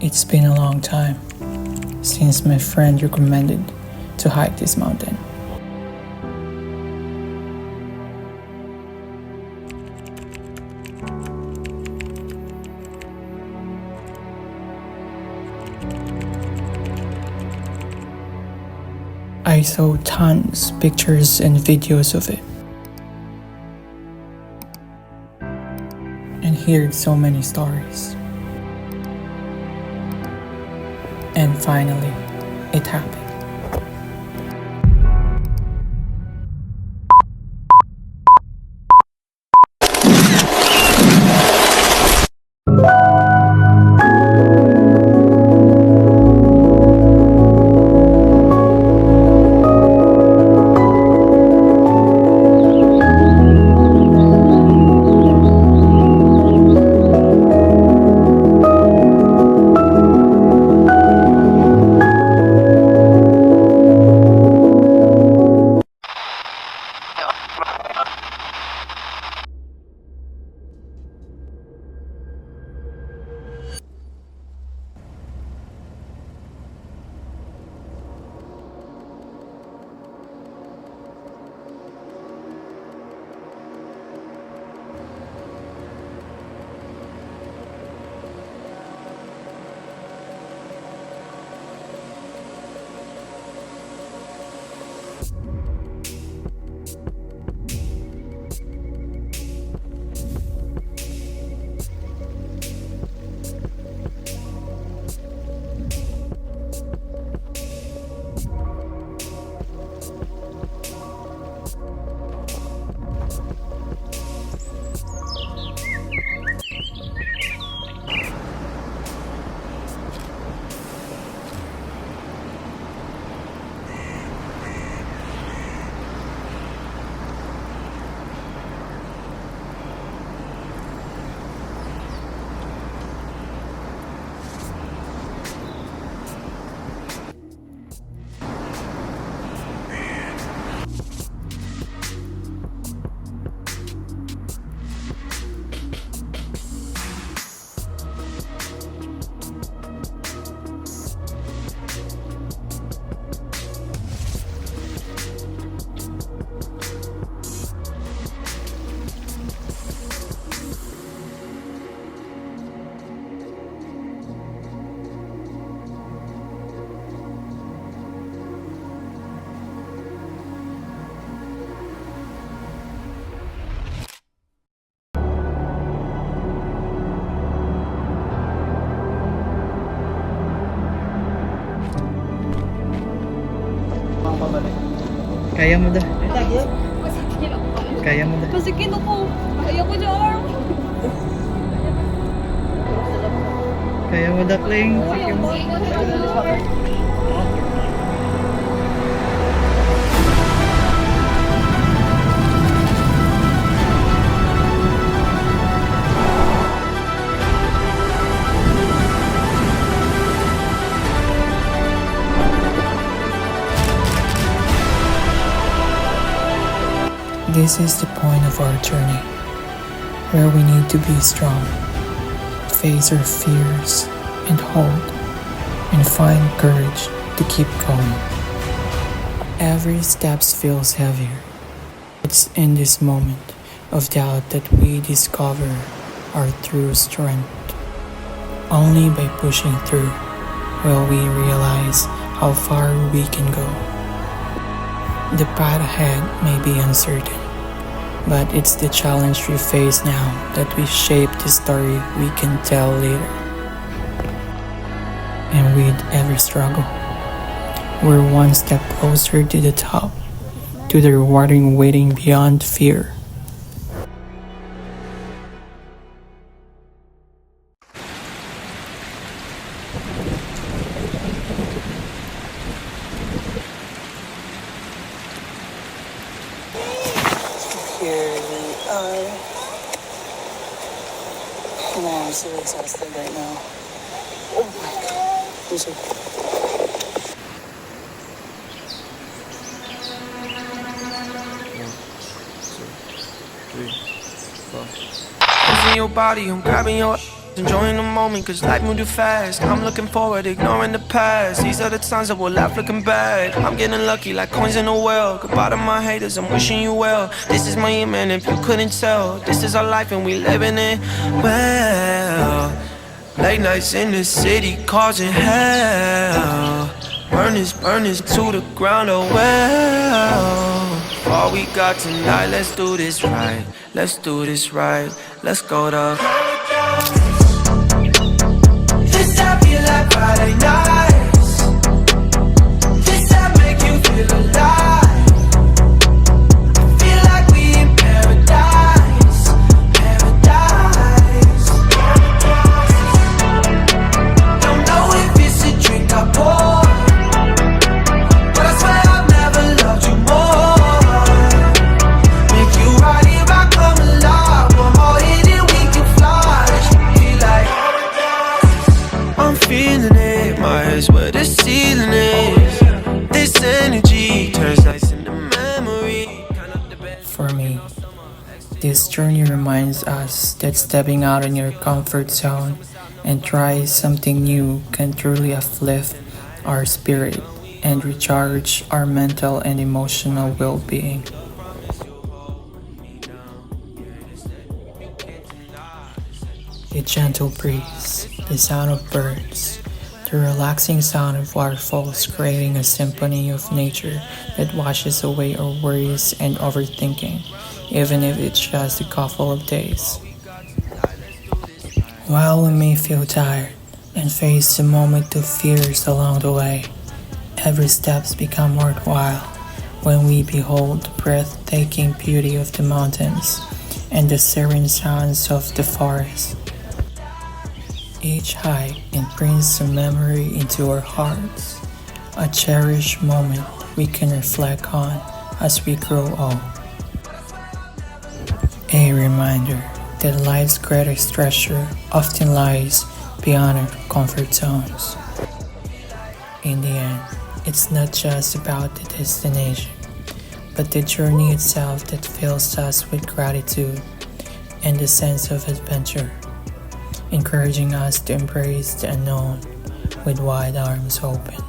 It's been a long time since my friend recommended to hike this mountain. I saw tons pictures and videos of it and heard so many stories. And finally, it happened. Kaya mo dah. Kaya mo dah. Kasi kinuko. Ayaw ko dyan. Kaya mo dah, Kling. Sige mo. This is the point of our journey, where we need to be strong, face our fears, and hold, and find courage to keep going. Every step feels heavier. It's in this moment of doubt that we discover our true strength. Only by pushing through will we realize how far we can go. The path ahead may be uncertain, but it's the challenge we face now that we shape the story we can tell later. And with every struggle, we're one step closer to the top, to the rewarding waiting beyond fear. Here we are, and I'm so exhausted right now. Oh my god, I'm so... In your body, I'm grabbing your Enjoying the moment cause life moved too fast. I'm looking forward, ignoring the past. These are the times that we'll laugh looking back. I'm getting lucky like coins in a well. Goodbye to my haters, I'm wishing you well. This is my year, man, if you couldn't tell. This is our life and we living it well. Late nights in the city causing hell. Burn this to the ground, oh well. All we got tonight, let's do this right. Let's do this right. Let's go to this I feel like Friday nights. This I make you feel alive. I feel like we in paradise. Paradise. Don't know if it's a drink I pour, but I swear I've never loved you more. Make you right here, I come alive. One more hit and we can fly. Feel like I'm feeling it, my head's where the ceiling is. This energy turns nights into memory. For me, this journey reminds us that stepping out in your comfort zone and try something new can truly uplift our spirit and recharge our mental and emotional well-being. The gentle breeze, the sound of birds, the relaxing sound of waterfalls creating a symphony of nature that washes away our worries and overthinking, even if it's just a couple of days. While we may feel tired and face a moment of fears along the way, every steps become worthwhile when we behold the breathtaking beauty of the mountains and the serene sounds of the forest. Each hike imprints a memory into our hearts, a cherished moment we can reflect on as we grow old. A reminder that life's greatest treasure often lies beyond our comfort zones. In the end, it's not just about the destination, but the journey itself that fills us with gratitude and a sense of adventure, encouraging us to embrace the unknown with wide arms open.